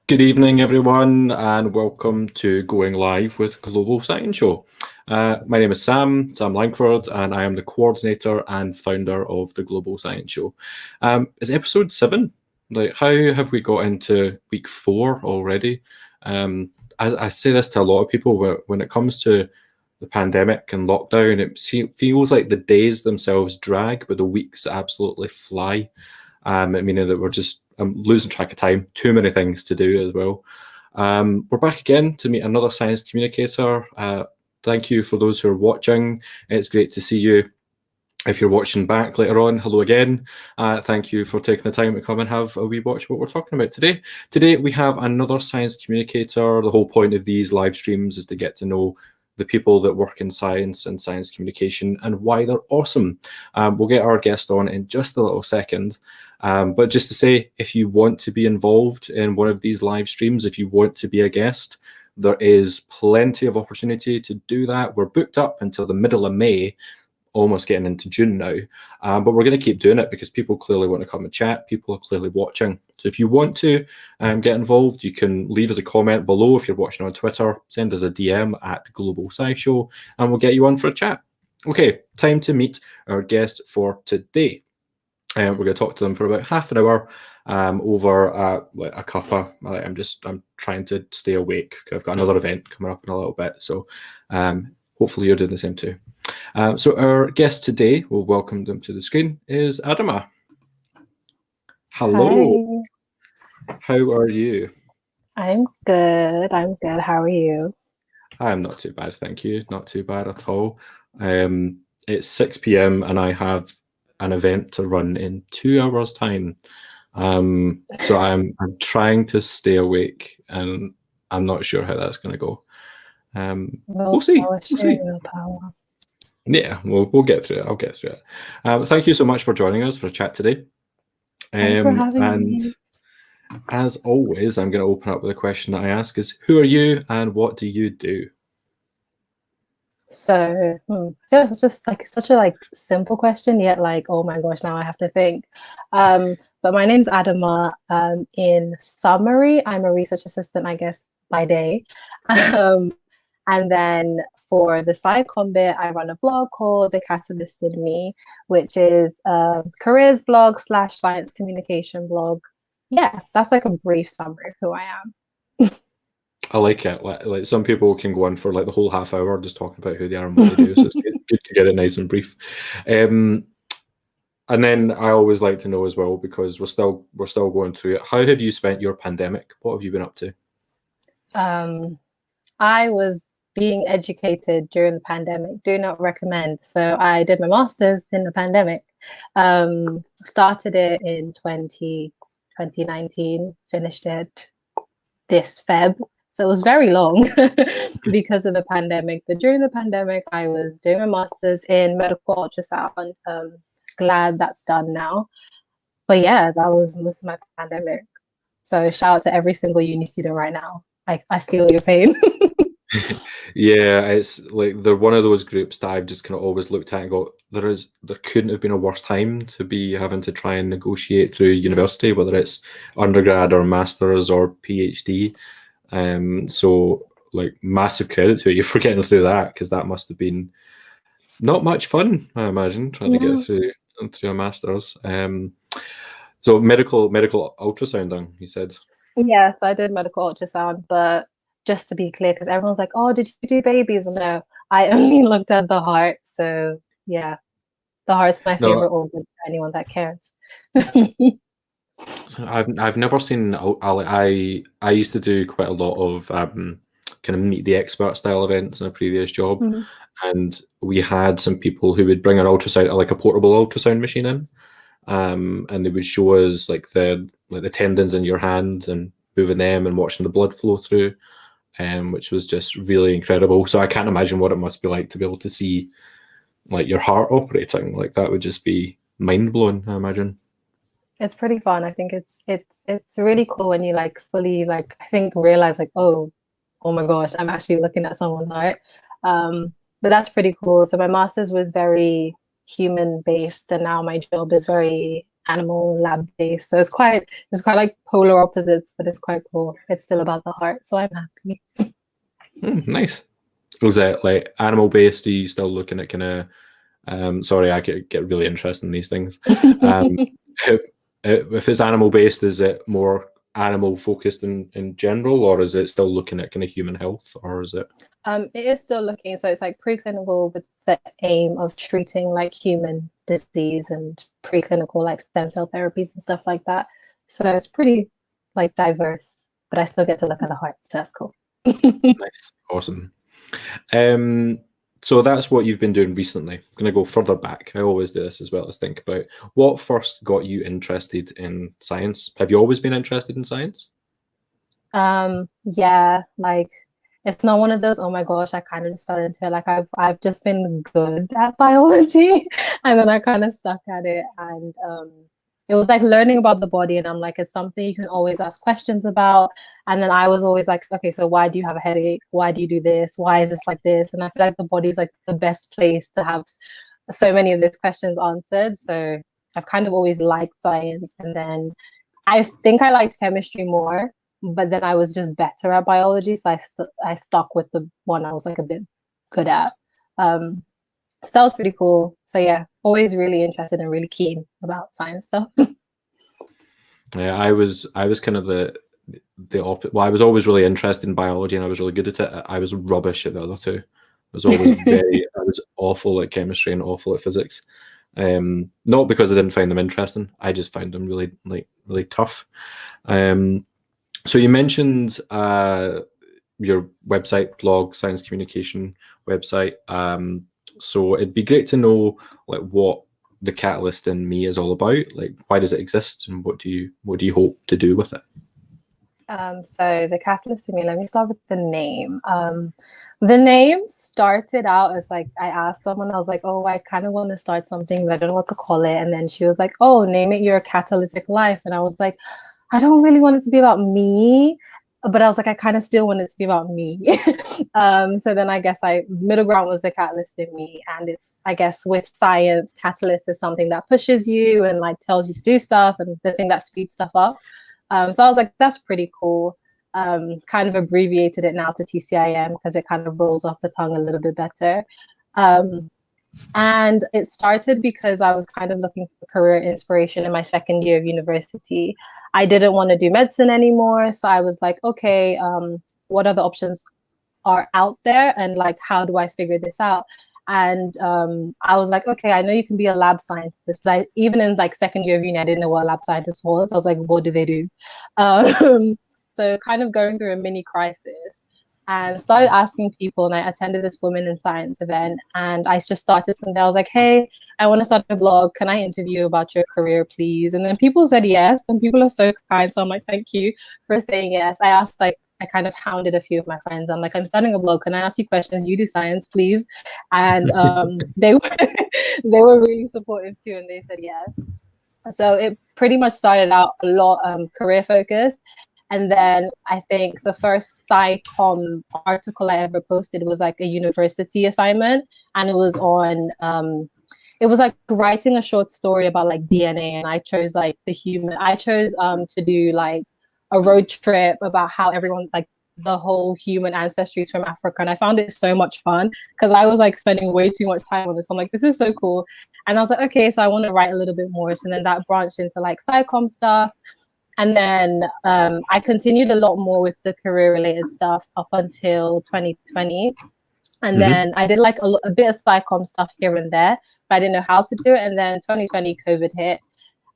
Good evening, everyone, and welcome to Going Live with Global Science Show. My name is Sam Langford, and I am the coordinator and founder of the Global Science Show. It's episode 7. Like, how have we got into week 4 already? I say this to a lot of people, when it comes to the pandemic and lockdown, it feels like the days themselves drag, but the weeks absolutely fly. Meaning that I'm losing track of time, too many things to do as well. We're back again to meet another science communicator. Thank you for those who are watching. It's great to see you. If you're watching back later on, hello again. Thank you for taking the time to come and have a wee watch what we're talking about today. Today we have another science communicator. The whole point of these live streams is to get to know the people that work in science and science communication and why they're awesome. We'll get our guest on in just a little second. But just to say, if you want to be involved in one of these live streams, if you want to be a guest, there is plenty of opportunity to do that. We're booked up until the middle of May, almost getting into June now. But we're going to keep doing it because people clearly want to come and chat. People are clearly watching. So if you want to get involved, you can leave us a comment below. If you're watching on Twitter, send us a DM at Global Sci Show and we'll get you on for a chat. Okay, time to meet our guest for today. We're going to talk to them for about half an hour over like a cuppa. I'm trying to stay awake. I've got another event coming up in a little bit. So hopefully you're doing the same too. So our guest today, we'll welcome them to the screen, is Adama. Hello. Hi. How are you? I'm good. How are you? I'm not too bad, thank you. Not too bad at all. It's 6 p.m. and I have an event to run in 2 hours' time. So I'm trying to stay awake, and I'm not sure how that's going to go. We'll see. We'll see. Power. Yeah, we'll get through it. I'll get through it. Thank you so much for joining us for a chat today. Thanks for having me. As always, I'm going to open up with a question that I ask is, who are you and what do you do? So, yeah, it's just like such a simple question, yet oh my gosh, now I have to think. But my name's Adama. In summary, I'm a research assistant, I guess, by day. And then for the SciComm bit, I run a blog called The Catalyst in Me, which is a careers blog / science communication blog. Yeah, that's like a brief summary of who I am. I like it. Like some people can go on for like the whole half hour just talking about who they are and what they do. So it's good to get it nice and brief. And then I always like to know as well, because we're still going through it. How have you spent your pandemic? What have you been up to? I was being educated during the pandemic. Do not recommend. So I did my master's in the pandemic. Started it in 2019, finished it this Feb. So it was very long because of the pandemic. But during the pandemic, I was doing a master's in medical ultrasound. Glad that's done now. But yeah, that was most of my pandemic. So shout out to every single uni student right now. I feel your pain. Yeah, it's like they're one of those groups that I've just kind of always looked at and go, there couldn't have been a worse time to be having to try and negotiate through university, whether it's undergrad or master's or PhD. So like massive credit to you for getting through that, because that must have been not much fun, I imagine, trying to get through a master's. So medical ultrasounding, you said. Yeah, so I did medical ultrasound, but just to be clear, because everyone's like, "Oh, did you do babies?" No, I only looked at the heart. So yeah, the heart's my favorite organ for anyone that cares. I've never seen. I used to do quite a lot of kind of meet the expert style events in a previous job, and we had some people who would bring an ultrasound, like a portable ultrasound machine in, and they would show us like the tendons in your hand and moving them and watching the blood flow through, which was just really incredible. So I can't imagine what it must be like to be able to see like your heart operating. Like that would just be mind blowing, I imagine. It's pretty fun. I think it's really cool when you fully I think realize oh my gosh, I'm actually looking at someone's heart. But that's pretty cool. So my master's was very human based, and now my job is very animal lab based. So it's quite like polar opposites, but it's quite cool. It's still about the heart, so I'm happy. Nice. Was it like animal based? Are you still looking at kind of? Sorry, I get really interested in these things. Um, if it's animal based, is it more animal focused in general, or is it still looking at kind of human health, or is it? It is still looking, so it's like preclinical with the aim of treating like human disease and preclinical like stem cell therapies and stuff like that. So it's pretty like diverse, but I still get to look at the heart, so that's cool. Nice, awesome. So that's what you've been doing recently. I'm going to go further back. I always do this as well as think about what first got you interested in science. Have you always been interested in science? Yeah, like it's not one of those, oh my gosh, I kind of just fell into it. Like I've just been good at biology and then I kind of stuck at it and it was like learning about the body and I'm like it's something you can always ask questions about. And then I was always like, okay, so why do you have a headache? Why do you do this? Why is this like this? And I feel like the body is like the best place to have so many of these questions answered. So I've kind of always liked science and then I think I liked chemistry more, but then I was just better at biology, so I stuck with the one I was like a bit good at. Um, so that was pretty cool. So yeah, always really interested and really keen about science stuff. Yeah, I was kind of the opposite. Well, I was always really interested in biology and I was really good at it. I was rubbish at the other two. I was awful at chemistry and awful at physics. Not because I didn't find them interesting. I just found them really tough. Um, so you mentioned your website, blog, science communication website. So it'd be great to know like what the Catalyst in Me is all about. Like, why does it exist, and what do you hope to do with it? So the catalyst in me, let me start with the name. The name started out as like I asked someone, I was like, oh, I kind of want to start something, but I don't know what to call it. And then she was like, oh, name it Your Catalytic Life. And I was like, I don't really want it to be about me, but I was like, I kind of still want it to be about me. So then I guess middle ground was the catalyst in me. And it's, I guess, with science, catalyst is something that pushes you and like tells you to do stuff and the thing that speeds stuff up. So I was like, that's pretty cool. Kind of abbreviated it now to TCIM because it kind of rolls off the tongue a little bit better. Um, and it started because I was kind of looking for career inspiration in my second year of university. I didn't want to do medicine anymore. So I was like, okay, what other options are out there? And like, how do I figure this out? And I was like, okay, I know you can be a lab scientist, but even in like second year of uni, I didn't know what a lab scientist was. I was like, what do they do? So kind of going through a mini crisis and started asking people. And I attended this Women in Science event and I just started from there. I was like, hey, I want to start a blog. Can I interview you about your career, please? And then people said yes. And people are so kind. So I'm like, thank you for saying yes. I asked like, I kind of hounded a few of my friends. I'm like, I'm starting a blog. Can I ask you questions? You do science, please. And they were they were really supportive too, and they said yes. So it pretty much started out a lot career focused, and then I think the first SciComm article I ever posted was like a university assignment, and it was on it was like writing a short story about like DNA, and I chose like the human. I chose to do like a road trip about how everyone like the whole human ancestry is from Africa, and I found it so much fun because I was like spending way too much time on this. I'm like, this is so cool, and I was like, okay, so I want to write a little bit more. So then that branched into like SciComm stuff. And then I continued a lot more with the career related stuff up until 2020. And then I did like a bit of SciComm stuff here and there, but I didn't know how to do it. And then 2020 COVID hit.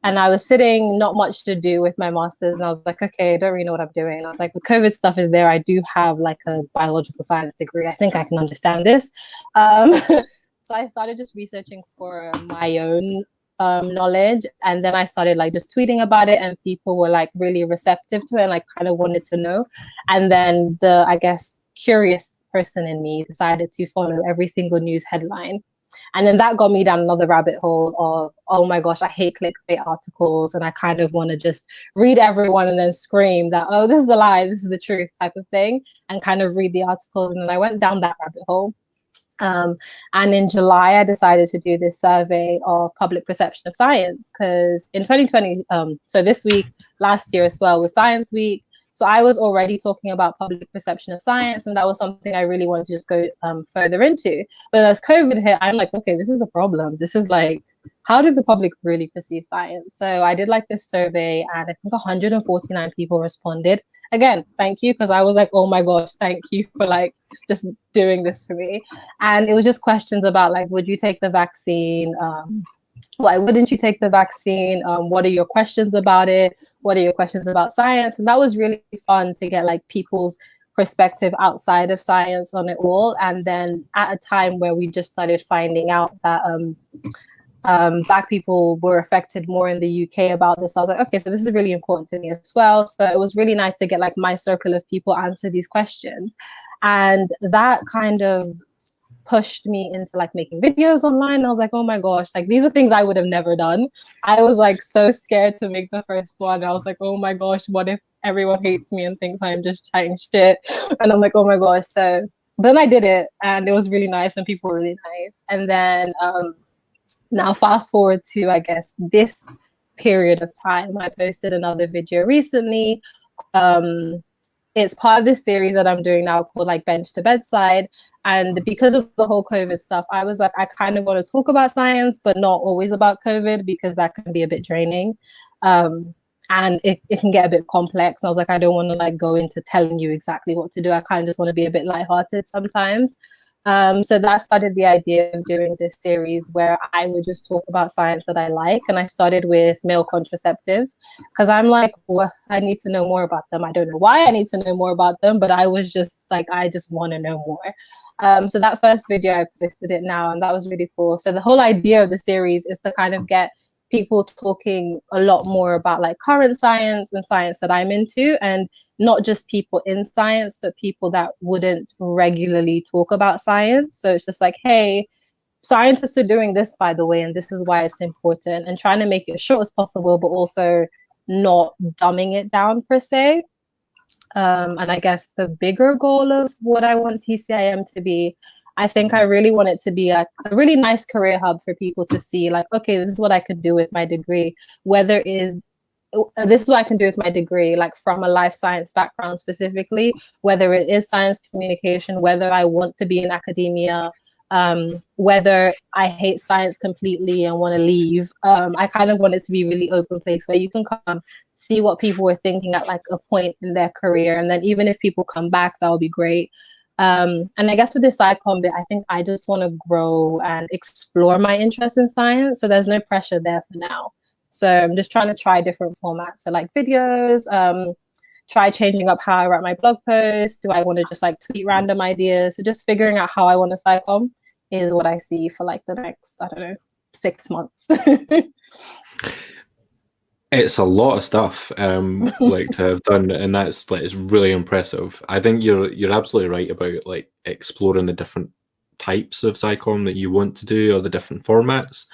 And I was sitting, not much to do with my master's. And I was like, okay, I don't really know what I'm doing. And I was like, the COVID stuff is there. I do have like a biological science degree. I think I can understand this. So I started just researching for my own knowledge. And then I started like just tweeting about it and people were like really receptive to it and like kind of wanted to know. And then the, I guess, curious person in me decided to follow every single news headline. And then that got me down another rabbit hole of, oh my gosh, I hate clickbait articles. And I kind of want to just read everyone and then scream that, oh, this is a lie, this is the truth type of thing, and kind of read the articles. And then I went down that rabbit hole. And in July, I decided to do this survey of public perception of science because in 2020, so this week, last year as well, was Science Week. So I was already talking about public perception of science, and that was something I really wanted to just go further into. But as COVID hit, I'm like, okay, this is a problem. This is like, how did the public really perceive science? So I did like this survey, and I think 149 people responded. Again, thank you, because I was like, oh my gosh, thank you for like just doing this for me. And it was just questions about like, would you take the vaccine? Why wouldn't you take the vaccine? What are your questions about it? What are your questions about science? And that was really fun to get like people's perspective outside of science on it all. And then at a time where we just started finding out that Black people were affected more in the UK about this, I was like, okay, so this is really important to me as well. So it was really nice to get like my circle of people answer these questions. And that kind of pushed me into like making videos online. I was like, oh my gosh, like these are things I would have never done. I was like so scared to make the first one. I was like, oh my gosh, what if everyone hates me and thinks I'm just chatting shit? And I'm like, oh my gosh. So then I did it, and it was really nice, and people were really nice. And then now fast forward to, I guess, this period of time. I posted another video recently. It's part of this series that I'm doing now called like Bench to Bedside. And because of the whole COVID stuff, I was like, I kind of want to talk about science, but not always about COVID, because that can be a bit draining. And it can get a bit complex. I was like, I don't want to like go into telling you exactly what to do. I kind of just want to be a bit lighthearted sometimes. So that started the idea of doing this series where I would just talk about science that I like. And I started with male contraceptives because I'm like, well, I need to know more about them. I don't know why I need to know more about them, but I was just like, I just want to know more. So that first video, I posted it now, and that was really cool. So the whole idea of the series is to kind of get people talking a lot more about like current science and science that I'm into, and not just people in science, but people that wouldn't regularly talk about science. So it's just like, hey, scientists are doing this, by the way, and this is why it's important, and trying to make it as short as possible, but also not dumbing it down per se. And I guess the bigger goal of what I want TCIM to be, I think I really want it to be a really nice career hub for people to see, like, okay, this is what I could do with my degree, whether is this is what I can do with my degree, like from a life science background specifically, whether it is science communication, whether I want to be in academia, whether I hate science completely and want to leave. I kind of want it to be a really open place where you can come see what people were thinking at like a point in their career. And then even if people come back, that would be great. And I guess with this SciComm bit, I think I just want to grow and explore my interest in science. So there's no pressure there for now. So I'm just trying to try different formats. So like videos, try changing up how I write my blog posts. Do I want to just like tweet random ideas? So just figuring out how I want to SciComm is what I see for like the next, I don't know, 6 months. It's a lot of stuff, like to have done, and that's like it's really impressive. I think you're absolutely right about like exploring the different types of SciComm that you want to do, or the different formats.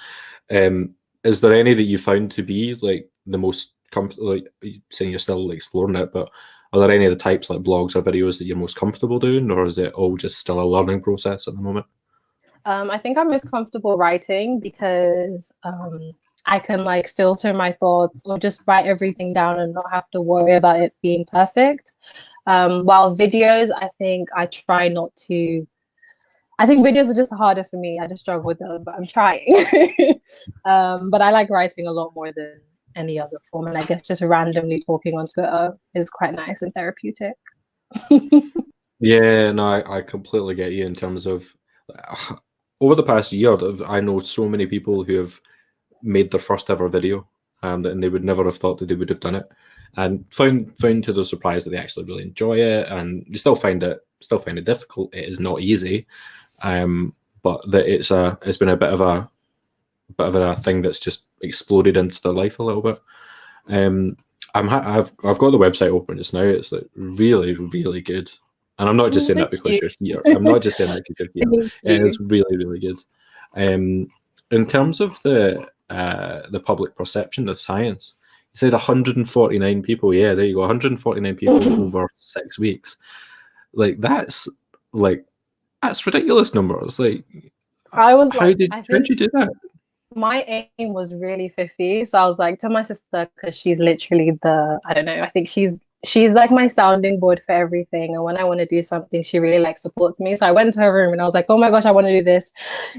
Is there any that you found to be like the most comfortable? Like saying you're still exploring it, but are there any of the types like blogs or videos that you're most comfortable doing, or is it all just still a learning process at the moment? I think I'm most comfortable writing because I can like filter my thoughts or just write everything down and not have to worry about it being perfect. While videos, I think I try not to. I think videos are just harder for me. I just struggle with them, but I'm trying. But I like writing a lot more than any other form. And I guess just randomly talking on Twitter is quite nice and therapeutic. Yeah, no, I completely get you in terms of over the past year, I know so many people who have made their first ever video, and they would never have thought that they would have done it, and found to their surprise that they actually really enjoy it, and you still find it difficult. It is not easy, but that it's been a bit of a thing that's just exploded into their life a little bit. I've got the website open just now. It's like really, really good. And I'm not just saying that because you're here. I'm not just saying that because you're here. It is really, really good. In terms of the public perception of science, you said 149 people. Yeah, there you go. 149 people over 6 weeks. Like that's like That's ridiculous numbers. Like, I was how like, did I how did think you do that? my aim was really 50. So I was like to my sister, because she's literally the, I don't know, I think she's like my sounding board for everything. And when I want to do something, she really like supports me. So I went to her room and I was like, oh my gosh, I want to do this.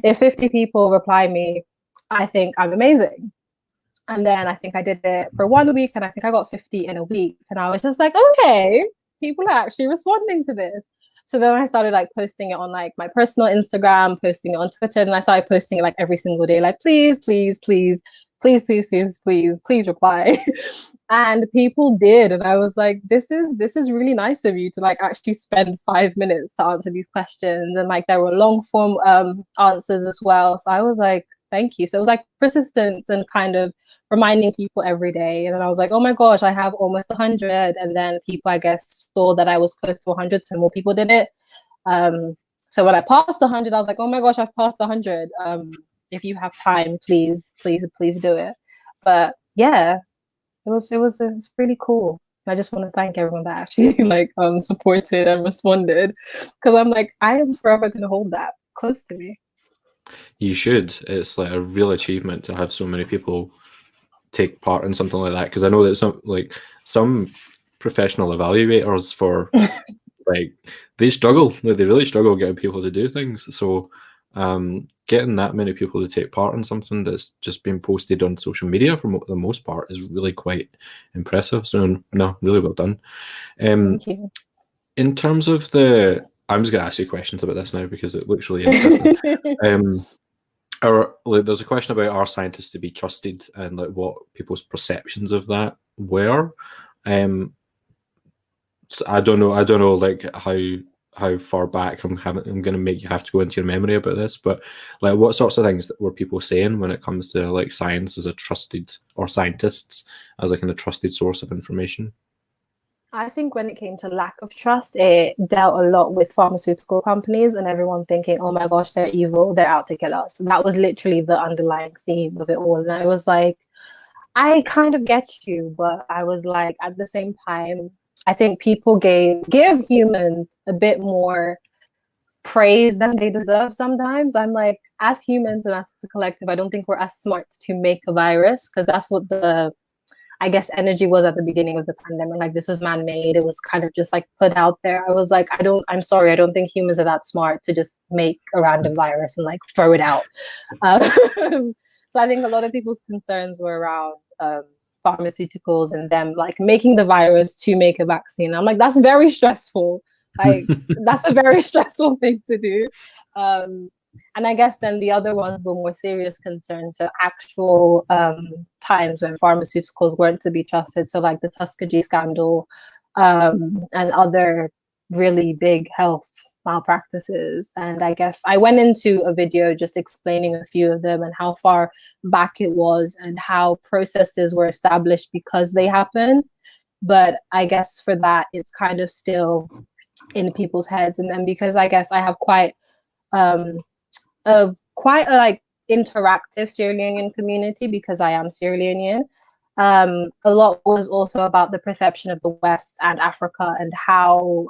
If 50 people reply me, I think I'm amazing. And then I think I did it for 1 week and I think I got 50 in a week. And I was just like, okay, people are actually responding to this. So then I started like posting it on like my personal Instagram, posting it on Twitter, and I started posting it like every single day, like please, please, please, please, please, please, please, please reply. And people did. And I was like, this is really nice of you to like actually spend 5 minutes to answer these questions. And like there were long form answers as well. So I was like, thank you. So it was like persistence and kind of reminding people every day. And then I was like, oh my gosh, I have almost 100. And then people, I guess, saw that I was close to 100, so more people did it. So when I passed 100, I was like, oh my gosh, I've passed 100. If you have time, please, please, please do it. But yeah, it was really cool. I just want to thank everyone that actually like supported and responded, because I'm like, I am forever gonna hold that close to me. You should. It's like a real achievement to have so many people take part in something like that, because I know that some professional evaluators for like they struggle. Like, they really struggle getting people to do things. So getting that many people to take part in something that's just been posted on social media for the most part is really quite impressive. So no, really well done. Um, Thank you. in terms of the, I'm just going to ask you questions about this now because it looks really interesting. Um, like, there's a question about, are scientists to be trusted, and like what people's perceptions of that were. Um, so I don't know, like how far back I'm going to make you have to go into your memory about this, but like what sorts of things that were people saying when it comes to like science as a trusted, or scientists as like a trusted source of information? I think when it came to lack of trust, it dealt a lot with pharmaceutical companies and everyone thinking, oh my gosh, they're evil, they're out to kill us. And that was literally the underlying theme of it all. And I was like, I kind of get you, but I was like, at the same time, I think people give humans a bit more praise than they deserve sometimes. I'm like, as humans and as a collective, I don't think we're as smart to make a virus, because that's what the, I guess, energy was at the beginning of the pandemic. Like, this was man-made. It was kind of just like put out there. I was like, I'm sorry, I don't think humans are that smart to just make a random virus and like throw it out. Um, so I think a lot of people's concerns were around pharmaceuticals and them like making the virus to make a vaccine. I'm like, that's very stressful. Like, that's a very stressful thing to do. Um, and I guess then the other ones were more serious concerns. So actual times when pharmaceuticals weren't to be trusted. So like the Tuskegee scandal and other really big health malpractices. And I guess I went into a video just explaining a few of them and how far back it was and how processes were established because they happened. But I guess for that, it's kind of still in people's heads. And then because I guess I have um, quite a like interactive Sierra Leonean community because I am Sierra Leonean. A lot was also about the perception of the West and Africa and how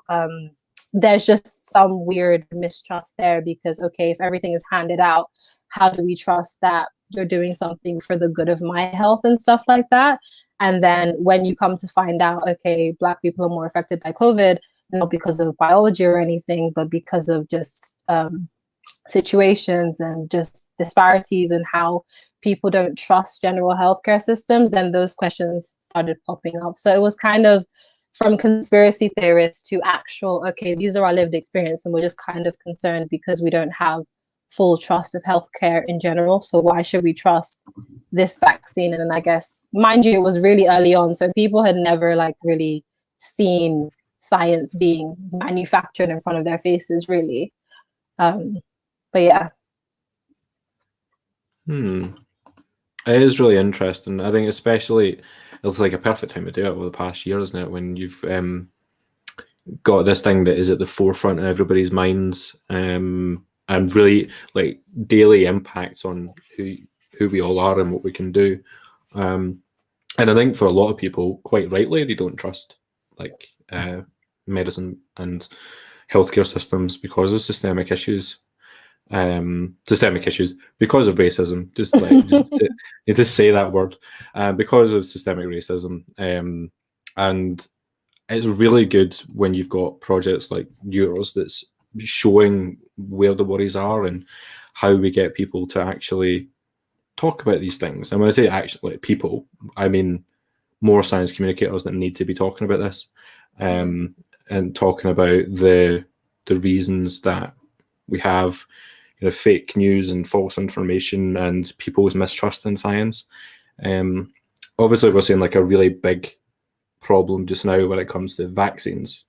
there's just some weird mistrust there because, okay, if everything is handed out, how do we trust that you're doing something for the good of my health and stuff like that? And then when you come to find out, okay, Black people are more affected by COVID, not because of biology or anything, but because of just situations and just disparities and how people don't trust general healthcare systems, and those questions started popping up. So it was kind of from conspiracy theorists to actual, okay, these are our lived experience, and we're just kind of concerned because we don't have full trust of healthcare in general. So why should we trust this vaccine? And then I guess, mind you, it was really early on, so people had never like really seen science being manufactured in front of their faces, really. Um, but yeah. Hmm. It is really interesting. I think especially it's like a perfect time to do it over the past year, isn't it? When you've got this thing that is at the forefront of everybody's minds, and really like daily impacts on who we all are and what we can do. Um, and I think for a lot of people, quite rightly, they don't trust like medicine and healthcare systems because of systemic issues. Systemic issues because of racism. You just say that word, because of systemic racism. And it's really good when you've got projects like yours that's showing where the worries are and how we get people to actually talk about these things. And when I say actually like people, I mean more science communicators that need to be talking about this, and talking about the reasons that we have, you know, fake news and false information and people's mistrust in science. Obviously, we're seeing like a really big problem just now when it comes to vaccines.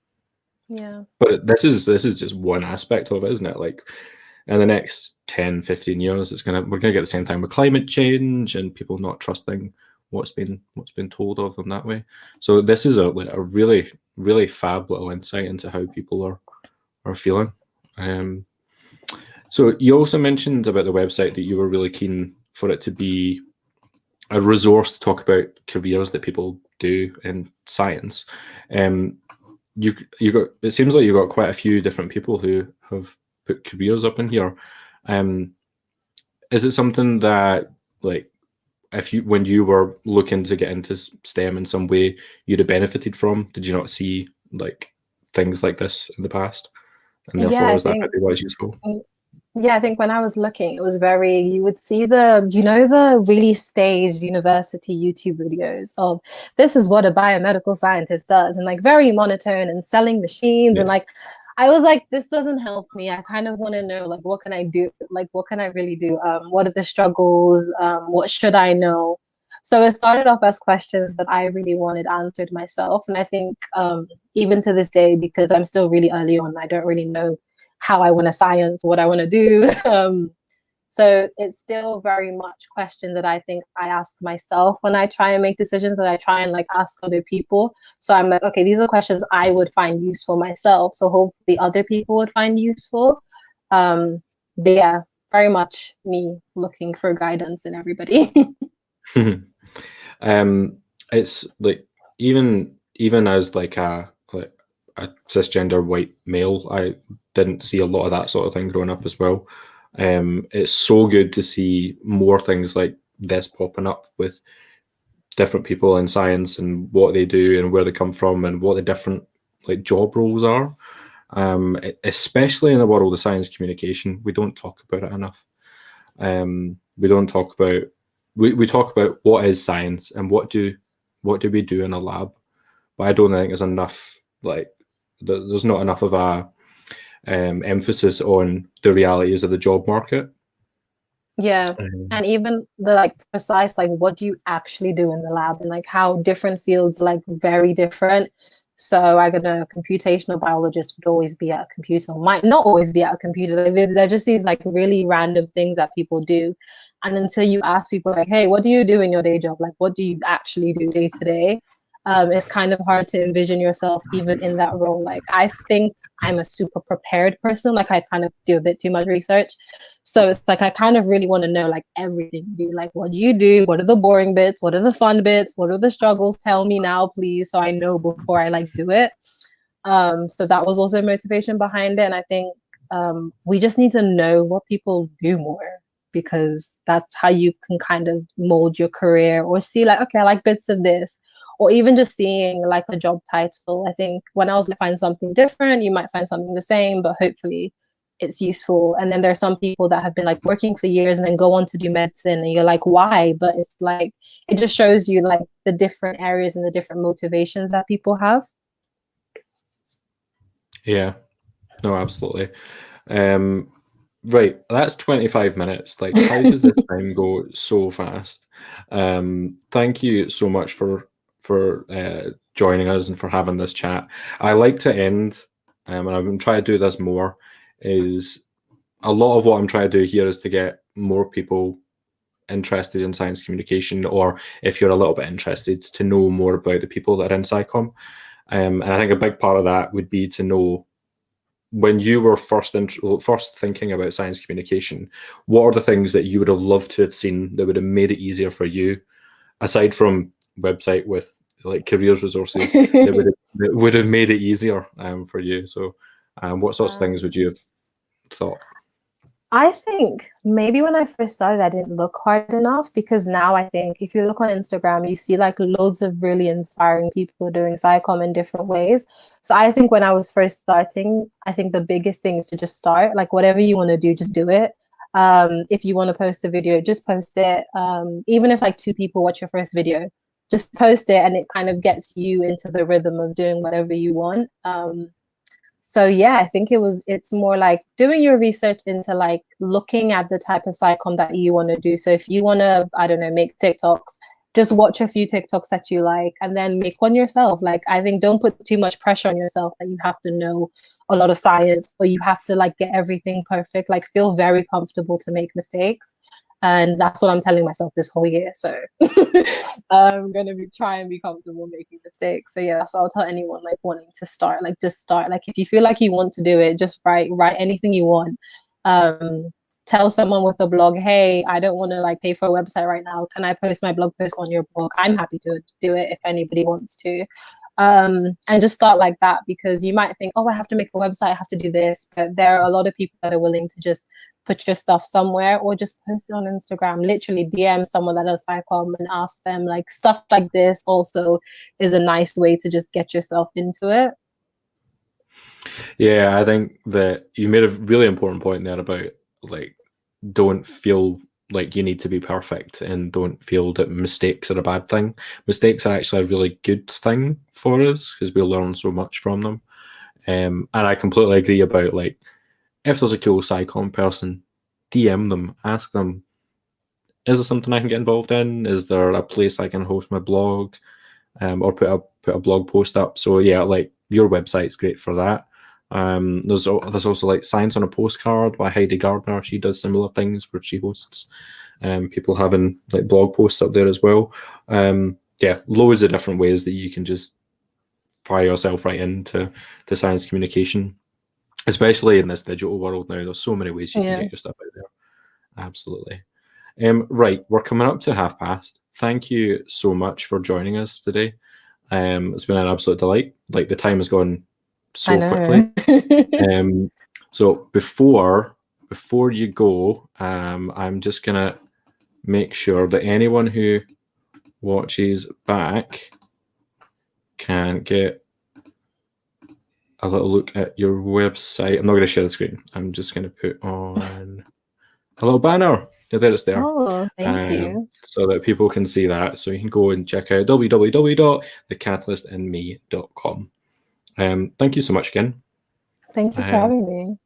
Yeah. But this is just one aspect of it, isn't it? Like in the next 10, 15 years, we're gonna get the same time with climate change and people not trusting what's been told of them that way. So this is a really, really fab little insight into how people are feeling. So you also mentioned about the website that you were really keen for it to be a resource to talk about careers that people do in science. You got, it seems like you got quite a few different people who have put careers up in here. Is it something that, like, when you were looking to get into STEM in some way, you'd have benefited from? Did you not see like things like this in the past, and therefore Yeah, I is that think maybe why it's useful? Yeah, I think when I was looking, it was very, you would see the really staged university YouTube videos of this is what a biomedical scientist does, and like very monotone and selling machines. Yeah. And like, I was like, this doesn't help me. I kind of want to know, like, what can I do? Like, what can I really do? What are the struggles? What should I know? So it started off as questions that I really wanted answered myself. And I think even to this day, because I'm still really early on, I don't really know how I want to science, what I want to do. So it's still very much questions that I think I ask myself when I try and make decisions, that I try and like ask other people. So I'm like, okay, these are questions I would find useful myself. So hopefully other people would find useful. But yeah, very much me looking for guidance in everybody. It's like even as like a cisgender white male, I didn't see a lot of that sort of thing growing up as well. It's so good to see more things like this popping up with different people in science and what they do and where they come from and what the different like job roles are. Especially in the world of science communication, we don't talk about it enough. We don't talk about we talk about what is science and what do we do in a lab, but I don't think there's enough like there's not enough of a emphasis on the realities of the job market. Yeah. And even the like precise, like what do you actually do in the lab, and like how different fields like very different. So I got a computational biologist would always be at a computer, might not always be at a computer. They're just these like really random things that people do. And until you ask people like, hey, what do you do in your day job? Like, what do you actually do day to day? It's kind of hard to envision yourself even in that role. Like, I think I'm a super prepared person. Like, I kind of do a bit too much research. So it's like, I kind of really want to know like everything you do. Like, what do you do? What are the boring bits? What are the fun bits? What are the struggles? Tell me now, please. So I know before I like do it. So that was also motivation behind it. And I think we just need to know what people do more, because that's how you can kind of mold your career or see like, okay, I like bits of this, or even just seeing like a job title. I think when I was to find something different, you might find something the same, but hopefully it's useful. And then there's some people that have been like working for years and then go on to do medicine, and you're like, why? But it's like, it just shows you like the different areas and the different motivations that people have. Yeah, no, absolutely. Right, that's 25 minutes. Like, how does this time go so fast? Thank you so much for joining us and for having this chat. I like to end, and I'm going to try to do this more, is a lot of what I'm trying to do here is to get more people interested in science communication, or if you're a little bit interested, to know more about the people that are in SciComm. And I think a big part of that would be to know, when you were first thinking about science communication, what are the things that you would have loved to have seen that would have made it easier for you, aside from website with like careers resources that would have made it easier for you. So What sorts of things would you have thought? I think maybe when I first started, I didn't look hard enough, because now I think if you look on Instagram, you see like loads of really inspiring people doing psychom in different ways. So I think when I was first starting, I think the biggest thing is to just start. Like whatever you want to do, just do it. If you want to post a video, just post it. Even if like two people watch your first video, just post it, and it kind of gets you into the rhythm of doing whatever you want. So yeah, I think it's more like doing your research into like looking at the type of psychom that you want to do. So if you want to, I don't know, make TikToks, just watch a few TikToks that you like and then make one yourself. Like I think don't put too much pressure on yourself that you have to know a lot of science or you have to like get everything perfect. Like feel very comfortable to make mistakes. And that's what I'm telling myself this whole year. So I'm gonna be try and be comfortable making mistakes. So yeah, that's what I'll tell anyone like wanting to start. Like just start. Like if you feel like you want to do it, just write anything you want. Tell someone with a blog, hey, I don't want to like pay for a website right now. Can I post my blog post on your blog? I'm happy to do it if anybody wants to. And just start like that, because you might think, oh, I have to make a website, I have to do this, but there are a lot of people that are willing to just put your stuff somewhere or just post it on Instagram. Literally DM someone that does psychom and ask them. Like stuff like this also is a nice way to just get yourself into it. Yeah, I think that you made a really important point there about like don't feel like you need to be perfect and don't feel that mistakes are a bad thing. Mistakes are actually a really good thing for us because we learn so much from them. And I completely agree about like if there's a cool psychom person, DM them, ask them, is there something I can get involved in? Is there a place I can host my blog, or put a blog post up? So yeah, like your website's great for that. There's also like Science on a Postcard by Heidi Gardner. She does similar things where she hosts people having like blog posts up there as well. Yeah, loads of different ways that you can just fire yourself right into science communication, especially in this digital world now. There's so many ways you can get your stuff out there. Absolutely. Right, we're coming up to past. Thank you so much for joining us today. It's been an absolute delight. Like the time has gone so quickly. So before you go, I'm just gonna make sure that anyone who watches back can get a little look at your website. I'm not going to share the screen. I'm just going to put on a little banner. Yeah, there it's there. Oh, thank you. So that people can see that. So you can go and check out www.thecatalystanme.com. Thank you so much again. Thank you for having me.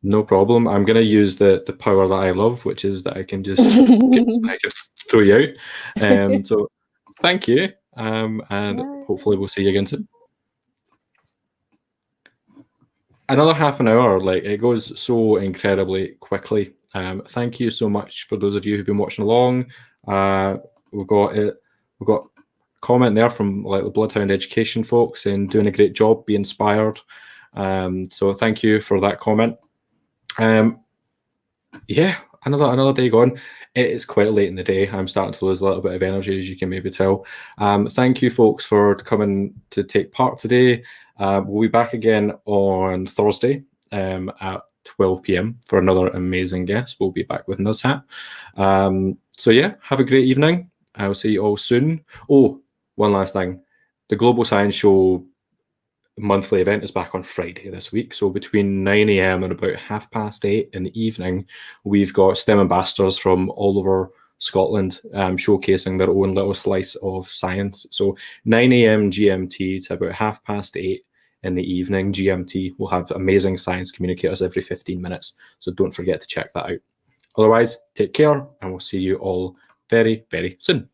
No problem. I'm going to use the power that I love, which is that I can just I can throw you out. So thank you. And hopefully we'll see you again soon. Another half an hour, like it goes so incredibly quickly. Thank you so much for those of you who've been watching along. We've got a comment there from like the Bloodhound Education folks and doing a great job, be inspired. So thank you for that comment. Yeah, another day gone. It is quite late in the day. I'm starting to lose a little bit of energy, as you can maybe tell. Thank you, folks, for coming to take part today. We'll be back again on Thursday at 12 p.m. for another amazing guest. We'll be back with Nuzhat. So yeah, have a great evening. I'll see you all soon. Oh, one last thing. The Global Science Show monthly event is back on Friday this week. So between 9 a.m. and about 8:30 in the evening, we've got STEM ambassadors from all over Scotland showcasing their own little slice of science. So 9 a.m. GMT to about 8:30 in the evening GMT. We'll have amazing science communicators every 15 minutes. So don't forget to check that out. Otherwise, take care and we'll see you all very, very soon.